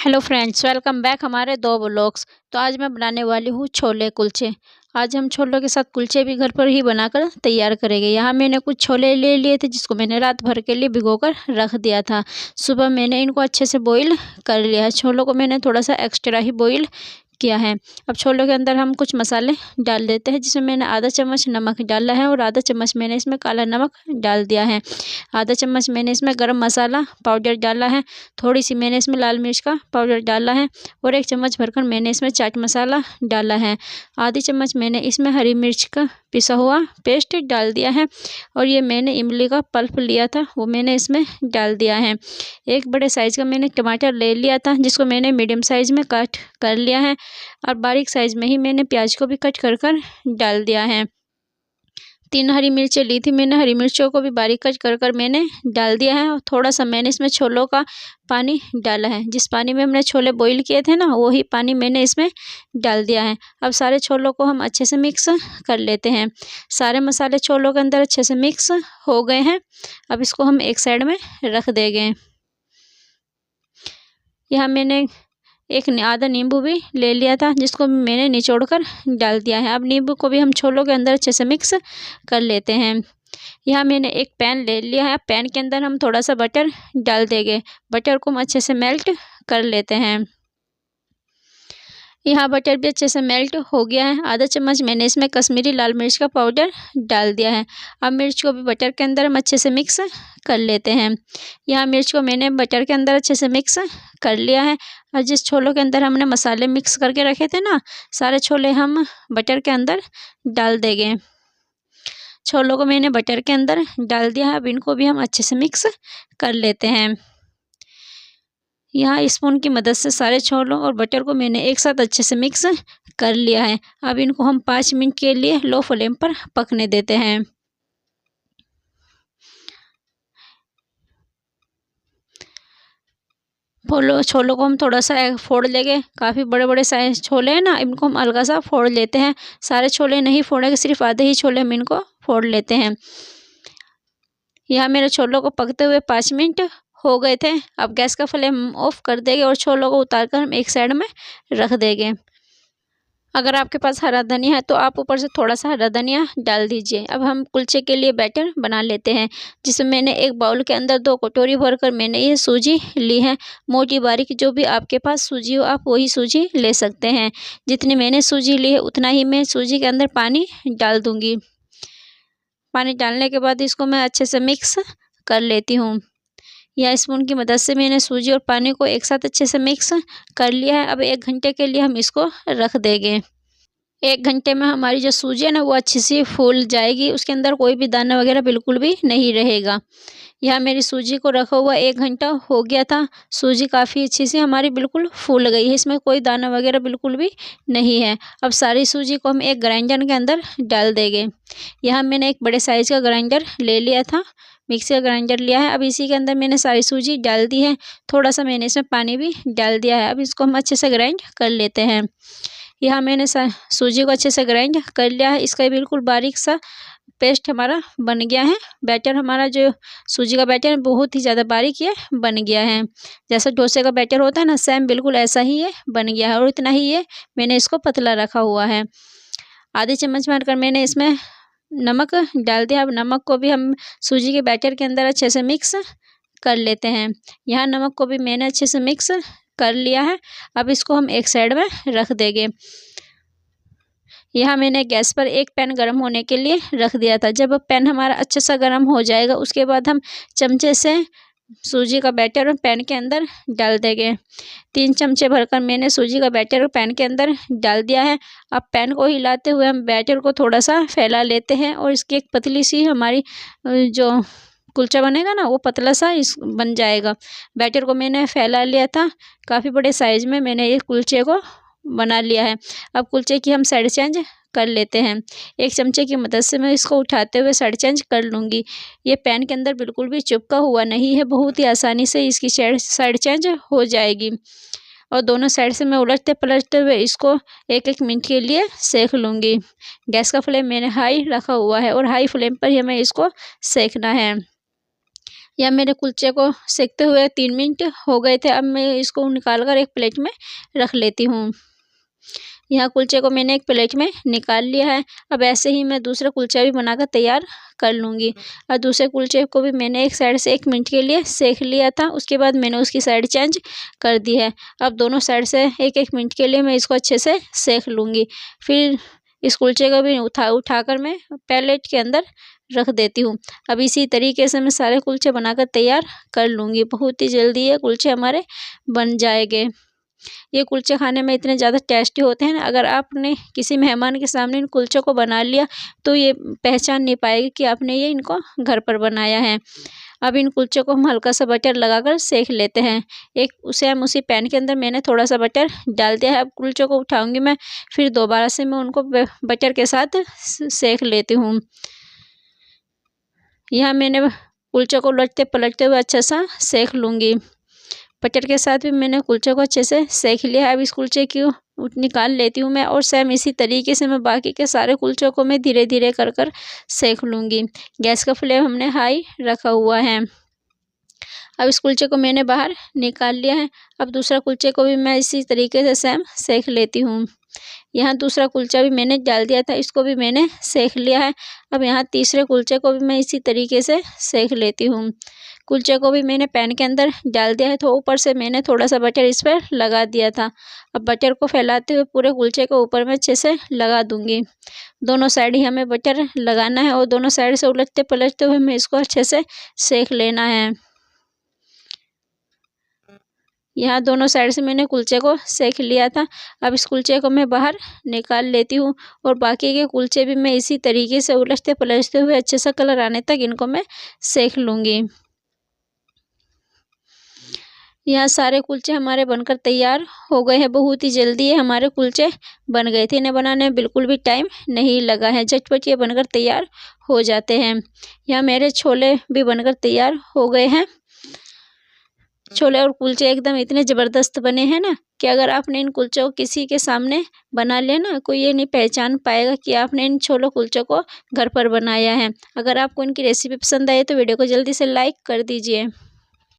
Hello friends, welcome back हमारे दो vlogs. तो आज मैं बनाने वाली हूँ छोले कुलचे। आज हम छोलों के साथ कुलचे भी घर पर ही बनाकर तैयार करेंगे। यहाँ मैंने कुछ छोले ले लिए थे जिसको मैंने रात भर के लिए भिगोकर रख दिया था। सुबह मैंने इनको अच्छे से बॉईल कर लिया है। छोलों को मैंने थोड़ा सा एक्स्ट्रा ही बॉईल किया है। अब छोलों के अंदर हम कुछ मसाले डाल देते हैं, जिसमें मैंने आधा चम्मच नमक डाला है और आधा चम्मच मैंने इसमें काला नमक डाल दिया है। आधा चम्मच मैंने इसमें गरम मसाला पाउडर डाला है। थोड़ी सी मैंने इसमें लाल मिर्च का पाउडर डाला है और एक चम्मच भरकर मैंने इसमें चाट मसाला डाला है। आधी चम्मच मैंने इसमें हरी मिर्च का पिसा हुआ पेस्ट डाल दिया है और ये मैंने इमली का पल्प लिया था वो मैंने इसमें डाल दिया है। एक बड़े साइज़ का मैंने टमाटर ले लिया था जिसको मैंने मीडियम साइज़ में कट कर लिया है और बारीक साइज़ में ही मैंने प्याज को भी कट कर कर डाल दिया है। 3 हरी मिर्चें ली थी मैंने, हरी मिर्चों को भी बारीक कट कर कर मैंने डाल दिया है और थोड़ा सा मैंने इसमें छोलों का पानी डाला है। जिस पानी में हमने छोले बॉईल किए थे ना, वही पानी मैंने इसमें डाल दिया है। अब सारे छोलों को हम अच्छे से मिक्स कर लेते हैं। सारे मसाले छोलों के अंदर अच्छे से मिक्स हो गए हैं। अब इसको हम एक साइड में रख देंगे। यहाँ मैंने एक आधा नींबू भी ले लिया था जिसको मैंने निचोड़ कर डाल दिया है। अब नींबू को भी हम छोलों के अंदर अच्छे से मिक्स कर लेते हैं। यहाँ मैंने एक पैन ले लिया है। पैन के अंदर हम थोड़ा सा बटर डाल देंगे। बटर को हम अच्छे से मेल्ट कर लेते हैं। यहाँ बटर भी अच्छे से मेल्ट हो गया है। आधा चम्मच मैंने इसमें कश्मीरी लाल मिर्च का पाउडर डाल दिया है। अब मिर्च को भी बटर के अंदर हम अच्छे से मिक्स कर लेते हैं। यहाँ मिर्च को मैंने बटर के अंदर अच्छे से मिक्स कर लिया है और जिस छोलों के अंदर हमने मसाले मिक्स करके रखे थे ना, सारे छोले हम बटर के अंदर डाल देंगे। छोलों को मैंने बटर के अंदर डाल दिया है। अब इनको भी हम अच्छे से मिक्स कर लेते हैं। यहाँ स्पून की मदद से सारे छोलों और बटर को मैंने एक साथ अच्छे से मिक्स कर लिया है। अब इनको हम 5 मिनट के लिए लो फ्लेम पर पकने देते हैं। छोलों को हम थोड़ा सा फोड़ लेंगे। काफ़ी बड़े बड़े साइज छोले हैं ना, इनको हम हल्का सा फोड़ लेते हैं। सारे छोले नहीं फोड़ेंगे, सिर्फ आधे ही छोले हम इनको फोड़ लेते हैं। यहाँ मेरे छोलों को पकते हुए 5 मिनट हो गए थे। अब गैस का फ्लेम ऑफ कर देंगे और छोलों को उतार कर हम एक साइड में रख देंगे। अगर आपके पास हरा धनिया है तो आप ऊपर से थोड़ा सा हरा धनिया डाल दीजिए। अब हम कुलचे के लिए बैटर बना लेते हैं, जिसमें मैंने एक बाउल के अंदर 2 कटोरी भरकर मैंने ये सूजी ली है। मोटी बारीक जो भी आपके पास सूजी हो आप वही सूजी ले सकते हैं। जितनी मैंने सूजी ली है उतना ही मैं सूजी के अंदर पानी डाल दूँगी। पानी डालने के बाद इसको मैं अच्छे से मिक्स कर लेती हूँ। या स्पून की मदद से मैंने सूजी और पानी को एक साथ अच्छे से मिक्स कर लिया है। अब 1 घंटे के लिए हम इसको रख देंगे। 1 घंटे में हमारी जो सूजी है ना वो अच्छी सी फूल जाएगी। उसके अंदर कोई भी दाना वगैरह बिल्कुल भी नहीं रहेगा। यहाँ मेरी सूजी को रखा हुआ 1 घंटा हो गया था। सूजी काफ़ी अच्छी सी हमारी बिल्कुल फूल गई है। इसमें कोई दाना वगैरह बिल्कुल भी नहीं है। अब सारी सूजी को हम एक ग्राइंडर के अंदर डाल देंगे। यहाँ मैंने एक बड़े साइज़ का ग्राइंडर ले लिया था, मिक्सी का ग्राइंडर लिया है। अब इसी के अंदर मैंने सारी सूजी डाल दी है। थोड़ा सा मैंने इसमें पानी भी डाल दिया है। अब इसको हम अच्छे से ग्राइंड कर लेते हैं। यहाँ मैंने सूजी को अच्छे से ग्राइंड कर लिया है। इसका बिल्कुल बारीक सा पेस्ट हमारा बन गया है। बैटर हमारा जो सूजी का बैटर है बहुत ही ज़्यादा बारीक ये बन गया है। जैसा डोसे का बैटर होता है ना, सेम बिल्कुल ऐसा ही ये बन गया है और इतना ही ये मैंने इसको पतला रखा हुआ है। आधी चम्मच भरकर मैंने इसमें नमक डाल दिया। अब नमक को भी हम सूजी के बैटर के अंदर अच्छे से मिक्स कर लेते हैं। यहाँ नमक को भी मैंने अच्छे से मिक्स कर लिया है। अब इसको हम एक साइड में रख देंगे। यहाँ मैंने गैस पर एक पैन गर्म होने के लिए रख दिया था। जब पैन हमारा अच्छे से गर्म हो जाएगा उसके बाद हम चमचे से सूजी का बैटर पैन के अंदर डाल देंगे। 3 चमचे भरकर मैंने सूजी का बैटर पैन के अंदर डाल दिया है। अब पैन को हिलाते हुए हम बैटर को थोड़ा सा फैला लेते हैं और इसकी एक पतली सी हमारी जो कुलचा बनेगा ना वो पतला सा इस बन जाएगा। बैटर को मैंने फैला लिया था। काफ़ी बड़े साइज़ में मैंने ये कुलचे को बना लिया है। अब कुलचे की हम साइड चेंज कर लेते हैं। एक चमचे की मदद से मैं इसको उठाते हुए साइड चेंज कर लूँगी। ये पैन के अंदर बिल्कुल भी चिपका हुआ नहीं है, बहुत ही आसानी से इसकी साइड चेंज हो जाएगी। और दोनों साइड से मैं उलटते पलटते हुए इसको 1-1 मिनट के लिए सेक लूँगी। गैस का फ्लेम मैंने हाई रखा हुआ है और हाई फ्लेम पर ही हमें इसको सेकना है। या मेरे कुलचे को सेकते हुए 3 मिनट हो गए थे। अब मैं इसको निकाल कर एक प्लेट में रख लेती हूँ। यहाँ कुलचे को मैंने एक प्लेट में निकाल लिया है। अब ऐसे ही मैं दूसरा कुलचा भी बनाकर तैयार कर लूँगी। और दूसरे कुलचे को भी मैंने एक साइड से 1 मिनट के लिए सेक लिया था, उसके बाद मैंने उसकी साइड चेंज कर दी है। अब दोनों साइड से 1-1 मिनट के लिए मैं इसको अच्छे से सेक लूँगी। फिर इस कुलचे को भी उठाकर मैं प्लेट के अंदर रख देती हूँ। अब इसी तरीके से मैं सारे कुलचे बनाकर तैयार कर लूँगी। बहुत ही जल्दी ये कुलचे हमारे बन जाएंगे। ये कुलचे खाने में इतने ज़्यादा टेस्टी होते हैं ना, अगर आपने किसी मेहमान के सामने इन कुलचों को बना लिया तो ये पहचान नहीं पाएगी कि आपने ये इनको घर पर बनाया है। अब इन कुलचों को हम हल्का सा बटर लगाकर सेक लेते हैं। उसी पैन के अंदर मैंने थोड़ा सा बटर डाल दिया है। अब कुलचों को उठाऊंगी मैं, फिर दोबारा से मैं उनको बटर के साथ सेक लेती हूँ। यहाँ मैंने कुलचों को उलटते पलटते हुए अच्छा सा सेक लूँगी। बटर के साथ भी मैंने कुलचे को अच्छे से सेक लिया है। अब इस कुलचे की निकाल लेती हूँ मैं, और सेम इसी तरीके से मैं बाकी के सारे कुलचों को मैं धीरे धीरे कर सेक लूँगी। गैस का फ्लेम हमने हाई रखा हुआ है। अब इस कुलचे को मैंने बाहर निकाल लिया है। अब दूसरा कुलचे को भी मैं इसी तरीके से सेम सेक लेती हूँ। यहाँ दूसरा कुलचा भी मैंने डाल दिया था, इसको भी मैंने सेक लिया है। अब यहाँ तीसरे कुलचे को भी मैं इसी तरीके से सेक लेती हूँ। कुलचे को भी मैंने पैन के अंदर डाल दिया है, तो ऊपर से मैंने थोड़ा सा बटर इस पर लगा दिया था। अब बटर को फैलाते हुए पूरे कुलचे को ऊपर में अच्छे से लगा दूंगी। दोनों साइड ही हमें बटर लगाना है और दोनों साइड से उलटते पलटते हुए हमें इसको अच्छे से सेक लेना है। यहाँ दोनों साइड से मैंने कुलचे को सेक लिया था। अब इस कुलचे को मैं बाहर निकाल लेती हूँ, और बाकी के कुलचे भी मैं इसी तरीके से उलटते पलटते हुए अच्छे सा कलर आने तक इनको मैं सेक लूँगी। यहाँ सारे कुलचे हमारे बनकर तैयार हो गए हैं। बहुत ही जल्दी ये हमारे कुलचे बन गए थे। इन्हें बनाने में बिल्कुल भी टाइम नहीं लगा है, झटपट ये बनकर तैयार हो जाते हैं। यहाँ मेरे छोले भी बनकर तैयार हो गए हैं। छोले और कुलचे एकदम इतने ज़बरदस्त बने हैं ना, कि अगर आपने इन कुलचों को किसी के सामने बना लिया ना, कोई ये नहीं पहचान पाएगा कि आपने इन छोले कुलचों को घर पर बनाया है। अगर आपको इनकी रेसिपी पसंद आए तो वीडियो को जल्दी से लाइक कर दीजिए।